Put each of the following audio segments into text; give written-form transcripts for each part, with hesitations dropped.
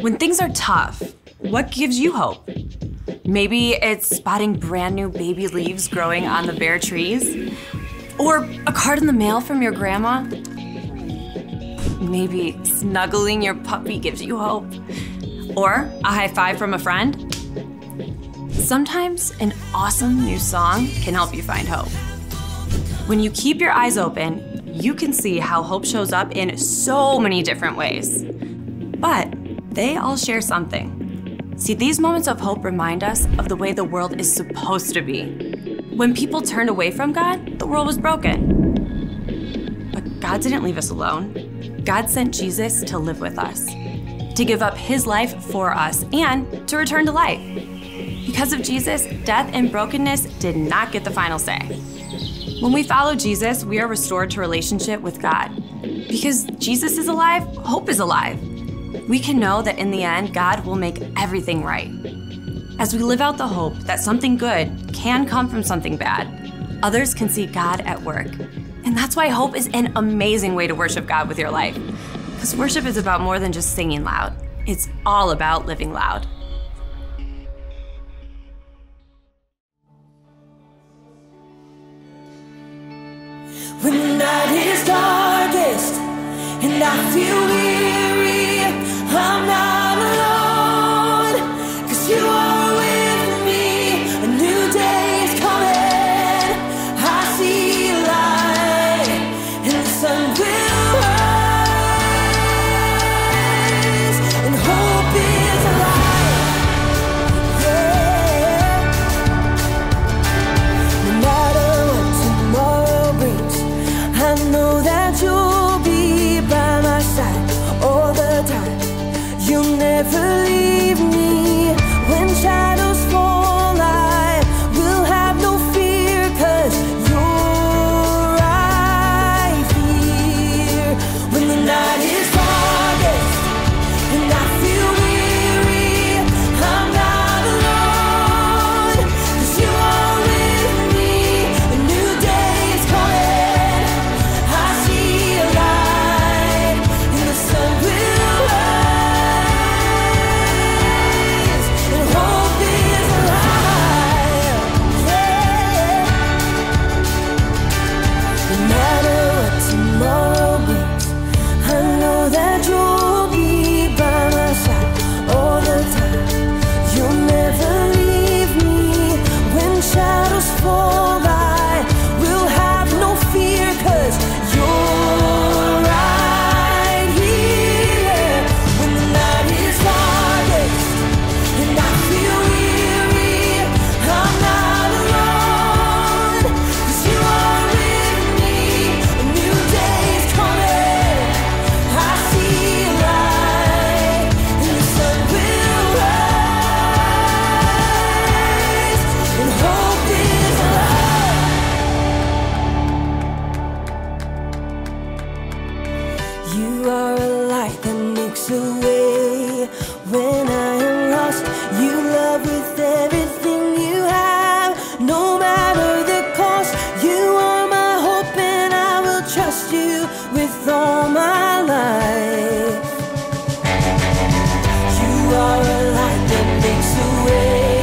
When things are tough, what gives you hope? Maybe it's spotting brand new baby leaves growing on the bare trees? Or a card in the mail from your grandma? Maybe snuggling your puppy gives you hope. Or a high five from a friend? Sometimes an awesome new song can help you find hope. When you keep your eyes open, you can see how hope shows up in so many different ways. But they all share something. See, these moments of hope remind us of the way the world is supposed to be. When people turned away from God, the world was broken. But God didn't leave us alone. God sent Jesus to live with us, to give up his life for us, and to return to life. Because of Jesus, death and brokenness did not get the final say. When we follow Jesus, we are restored to relationship with God. Because Jesus is alive, hope is alive. We can know that in the end, God will make everything right. As we live out the hope that something good can come from something bad, others can see God at work. And that's why hope is an amazing way to worship God with your life. Because worship is about more than just singing loud. It's all about living loud. When the night is darkest and I feel weary, I'm not alone, 'cause you are with me. A new day is coming, I see light, and the sun will rise, and hope is alive, yeah. No matter what tomorrow brings, I know that you'll be by my side all the time. You'll never leave me. When shadows fall, I will have no fear, 'cause you're right here. When the night is darkest and I feel weary, I'm not alone, 'cause you are with me. A new day is coming, I see a light, and the sun will rise, and hope is alive, yeah. No matter what tomorrow brings, I know that you'll be by my side all the time. You'll never leave me. When shadows fall, I will have no fear, 'cause you're right here. When the night is darkest and I feel weary, I'm not alone, 'cause you are with me. A new day is coming, I see a light, and the sun will rise, and hope is alive. You are a light that makes a way when I am lost. You love with everything you have, no matter the cost. You are my hope, and I will trust you with all my life. You are a light that makes a way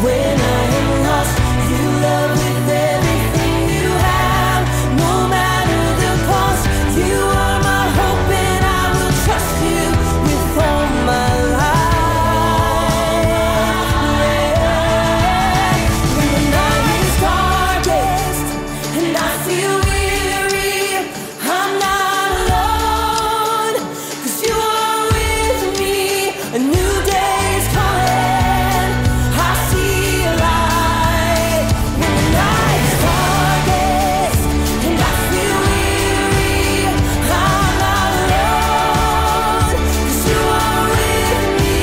when I am lost. You love with everything you have, no matter the cost. You are my hope, and I will trust you with all my life, yeah. When the night is darkest and I feel weary, I'm not alone, 'cause you are with me. A new day is coming, I see a light. When the night is darkest and I feel weary, I'm not alone, 'cause you are with me.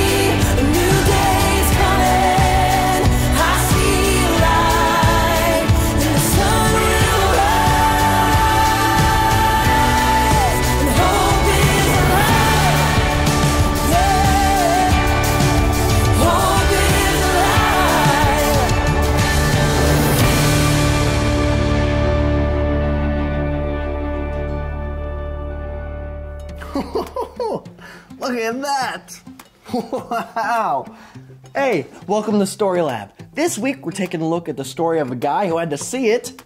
A new day is coming, I see a light, and the sun will rise, and hope is alive, yeah. Hope is alive. Look at that! Wow! Hey, welcome to Story Lab. This week we're taking a look at the story of a guy who had to see it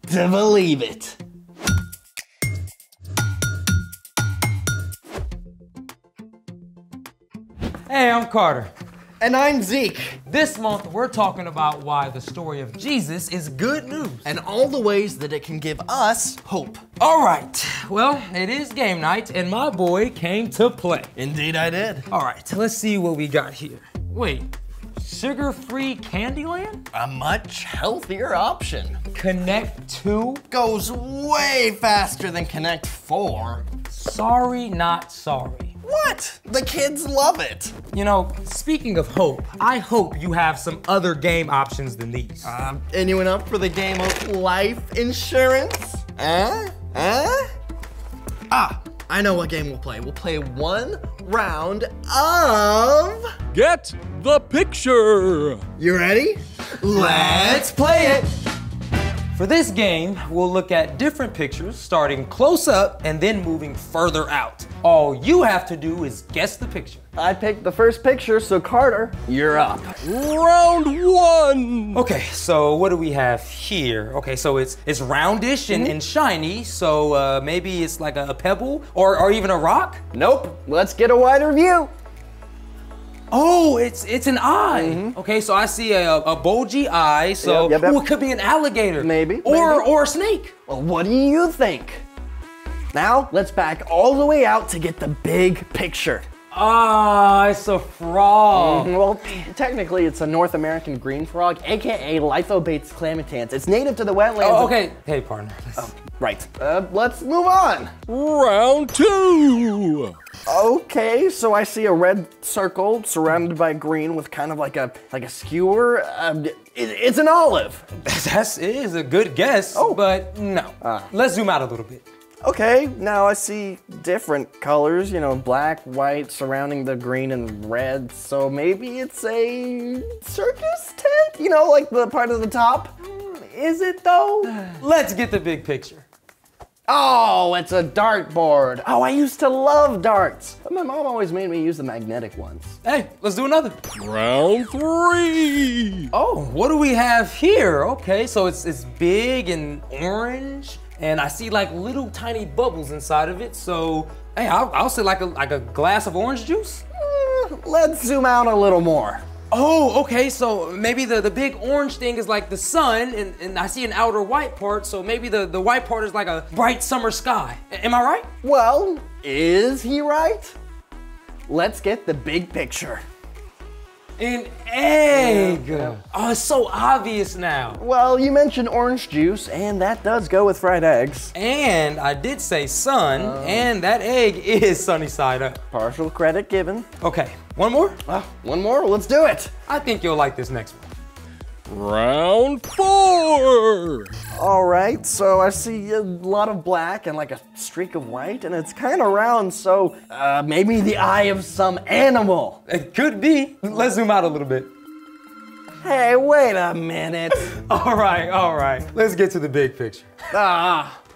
to believe it. Hey, I'm Carter. And I'm Zeke. This month, we're talking about why the story of Jesus is good news. And all the ways that it can give us hope. All right, well, it is game night, and my boy came to play. Indeed I did. All right, let's see what we got here. Wait, sugar-free Candyland? A much healthier option. Connect 2? Goes way faster than Connect 4. Sorry, not sorry. What? The kids love it. You know, speaking of hope, I hope you have some other game options than these. Anyone up for the game of life insurance? I know what game we'll play. We'll play one round of... Get the picture! You ready? Let's play it! For this game, we'll look at different pictures, starting close up and then moving further out. All you have to do is guess the picture. I picked the first picture, so Carter, you're up. Round 1! Okay, so what do we have here? Okay, so it's roundish and shiny, so maybe it's like a pebble or even a rock? Nope, let's get a wider view. Oh, it's an eye. Okay, so I see a bulgy eye, so Yep. ooh, it could be an alligator. Maybe. Or a snake. Well, what do you think? Now, let's back all the way out to get the big picture. Ah, it's a frog. Well, technically, it's a North American green frog, aka Lithobates clamitans. It's native to the wetlands. Oh, okay. Hey, partner. Right. Let's move on. Round 2! Okay, so I see a red circle surrounded by green with kind of like a skewer. It's an olive. That is a good guess, but no. Let's zoom out a little bit. Okay, now I see different colors, you know, black, white, surrounding the green and red. So maybe it's a circus tent? You know, like the part of the top? Is it though? Let's get the big picture. Oh, it's a dartboard. Oh, I used to love darts. But my mom always made me use the magnetic ones. Hey, let's do another. Round 3! Oh, what do we have here? Okay, so it's big and orange. And I see like little tiny bubbles inside of it. So, hey, I'll say like a glass of orange juice. Let's zoom out a little more. Oh, okay, so maybe the big orange thing is like the sun, and I see an outer white part, so maybe the white part is like a bright summer sky. Am I right? Well, is he right? Let's get the big picture. An egg! Oh, it's so obvious now. Well, you mentioned orange juice, and that does go with fried eggs. And I did say sun, and that egg is sunny side up. Partial credit given. Okay, one more? One more, let's do it. I think you'll like this next one. Round 4! All right, so I see a lot of black and like a streak of white, and it's kind of round, so maybe the eye of some animal. It could be. Let's zoom out a little bit. Hey, wait a minute. All right. Let's get to the big picture.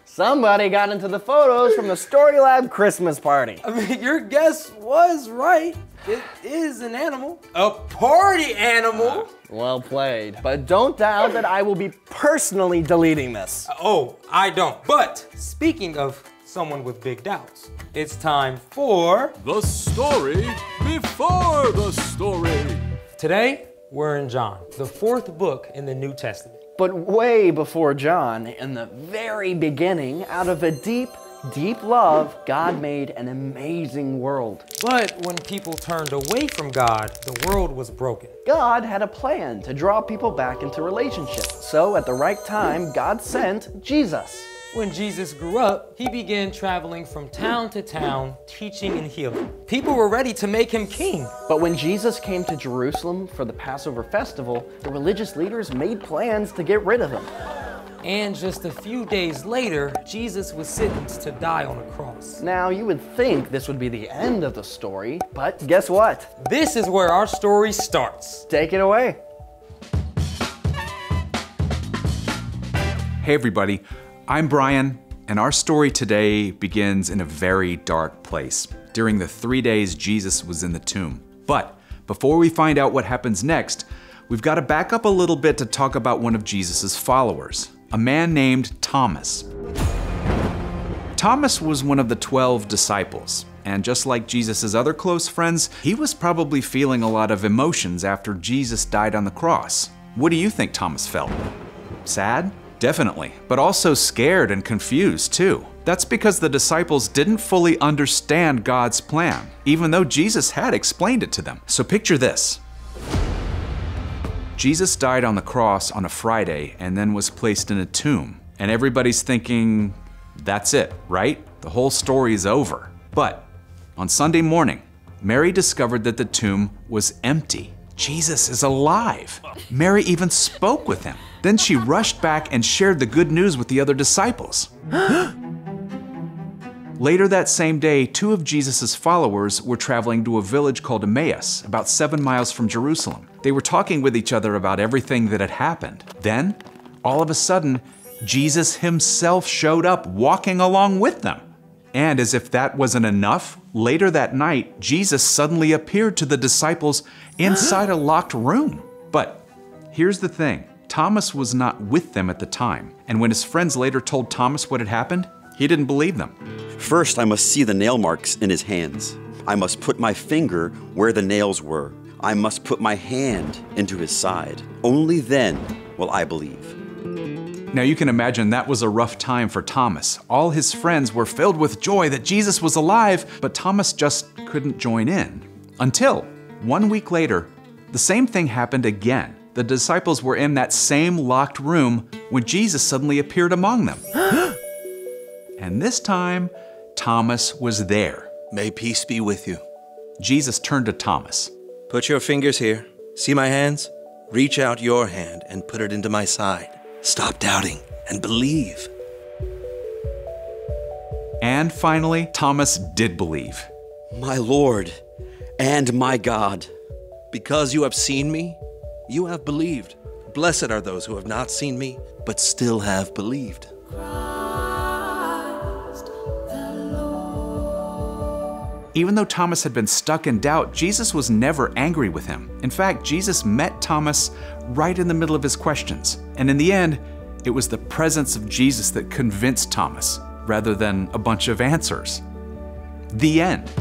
Somebody got into the photos from the Story Lab Christmas party. I mean, your guess was right. It is an animal. A party animal. Well played. But don't doubt that I will be personally deleting this. Oh, I don't. But speaking of someone with big doubts, it's time for The story before the story. Today, we're in John, the 4th book in the New Testament. But way before John, in the very beginning, out of a deep, deep love, God made an amazing world. But when people turned away from God, the world was broken. God had a plan to draw people back into relationship. So at the right time, God sent Jesus. When Jesus grew up, he began traveling from town to town, teaching and healing. People were ready to make him king. But when Jesus came to Jerusalem for the Passover festival, the religious leaders made plans to get rid of him. And just a few days later, Jesus was sentenced to die on a cross. Now, you would think this would be the end of the story, but guess what? This is where our story starts. Take it away. Hey everybody, I'm Brian, and our story today begins in a very dark place. During the 3 days Jesus was in the tomb. But before we find out what happens next, we've got to back up a little bit to talk about one of Jesus' followers, a man named Thomas. Thomas was one of the 12 disciples, and just like Jesus' other close friends, he was probably feeling a lot of emotions after Jesus died on the cross. What do you think Thomas felt? Sad? Definitely, but also scared and confused too. That's because the disciples didn't fully understand God's plan, even though Jesus had explained it to them. So picture this. Jesus died on the cross on a Friday and then was placed in a tomb. And everybody's thinking, that's it, right? The whole story is over. But on Sunday morning, Mary discovered that the tomb was empty. Jesus is alive. Mary even spoke with him. Then she rushed back and shared the good news with the other disciples. Later that same day, 2 of Jesus' followers were traveling to a village called Emmaus, about 7 miles from Jerusalem. They were talking with each other about everything that had happened. Then, all of a sudden, Jesus himself showed up walking along with them. And as if that wasn't enough, later that night, Jesus suddenly appeared to the disciples inside a locked room. But here's the thing, Thomas was not with them at the time. And when his friends later told Thomas what had happened, he didn't believe them. First, I must see the nail marks in his hands. I must put my finger where the nails were. I must put my hand into his side. Only then will I believe. Now you can imagine that was a rough time for Thomas. All his friends were filled with joy that Jesus was alive, but Thomas just couldn't join in. Until 1 week later, the same thing happened again. The disciples were in that same locked room when Jesus suddenly appeared among them. And this time, Thomas was there. May peace be with you. Jesus turned to Thomas. Put your fingers here. See my hands? Reach out your hand and put it into my side. Stop doubting and believe. And finally, Thomas did believe. My Lord and my God. Because you have seen me, you have believed. Blessed are those who have not seen me, but still have believed. Even though Thomas had been stuck in doubt, Jesus was never angry with him. In fact, Jesus met Thomas right in the middle of his questions. And in the end, it was the presence of Jesus that convinced Thomas, rather than a bunch of answers. The end.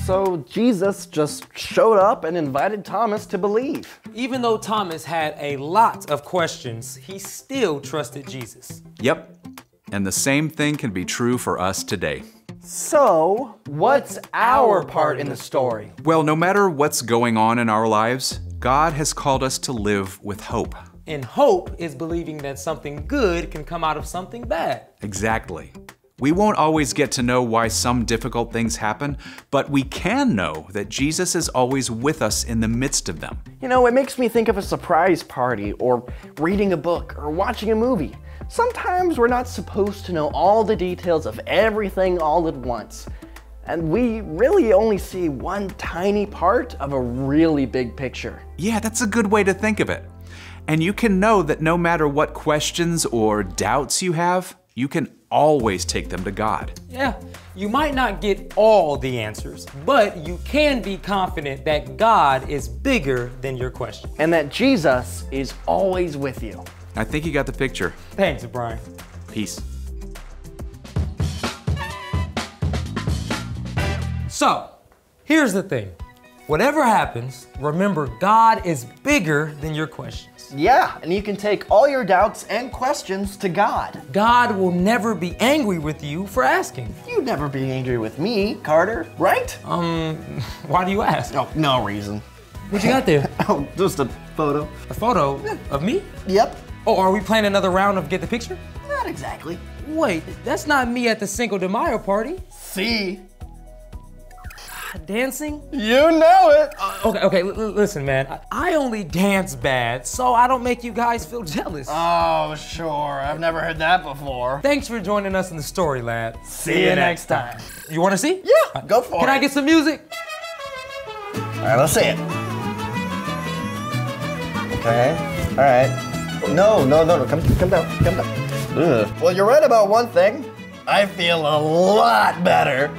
So Jesus just showed up and invited Thomas to believe. Even though Thomas had a lot of questions, he still trusted Jesus. Yep. And the same thing can be true for us today. So, what's our part in the story? Well, no matter what's going on in our lives, God has called us to live with hope. And hope is believing that something good can come out of something bad. Exactly. We won't always get to know why some difficult things happen, but we can know that Jesus is always with us in the midst of them. You know, it makes me think of a surprise party, or reading a book, or watching a movie. Sometimes we're not supposed to know all the details of everything all at once. And we really only see one tiny part of a really big picture. Yeah, that's a good way to think of it. And you can know that no matter what questions or doubts you have, you can always take them to God. Yeah, you might not get all the answers, but you can be confident that God is bigger than your question. And that Jesus is always with you. I think you got the picture. Thanks, Brian. Peace. So, here's the thing. Whatever happens, remember God is bigger than your questions. Yeah, and you can take all your doubts and questions to God. God will never be angry with you for asking. You'd never be angry with me, Carter, right? Why do you ask? Oh, no reason. What you got there? Oh, just a photo. A photo of me? Yep. Oh, are we playing another round of Get the Picture? Not exactly. Wait, that's not me at the Cinco de Mayo party. See? Dancing? You know it. Okay, listen, man. I only dance bad, so I don't make you guys feel jealous. Oh, sure. I've never heard that before. Thanks for joining us in the Story Lab. See you next time. You want to see? Yeah, go for it. Can I get some music? All right, let's see it. Okay. All right. No. Come down. Ugh. Well, you're right about one thing. I feel a lot better.